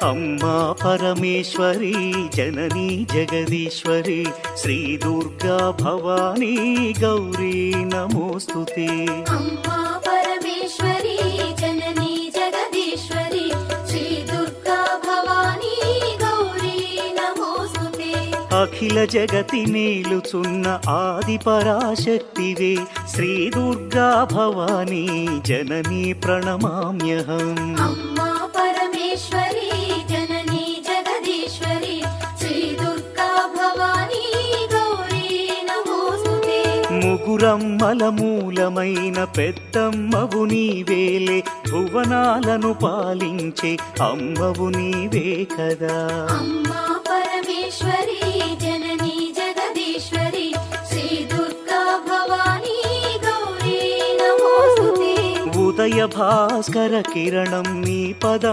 అమ్మా పరమేశ్వరి జననీ జగదీశ్వరి శ్రీ దుర్గా భవానీ గౌరీ నమోస్తుతే. అమ్మా పరమేశ్వరి జననీ జగదీశ్వరి శ్రీ దుర్గా భవానీ గౌరీ నమోస్తుతే. అఖిల జగతి నేలుచున్న ఆది పరాశక్తివే శ్రీ దుర్గా భవానీ జననీ ప్రణమామ్యహం. అమ్మా పరమేశ్వరి జననీ జగదీశ్వరి శ్రీ దుర్గా భవానీ గౌరీ నమోస్తుతే. ముగురమ్మల మూలమైన పెద్దమ్మవు నీవేలే భువనాలను పాలించే అమ్మవు నీవే కదా. అమ్మా పరమేశ్వరి జననీ జగదీశ్వరి శ్రీ దుర్గా భవానీ గౌరీ నమోస్తుతే. ఉదయ భాస్కర కిరణం నీ పద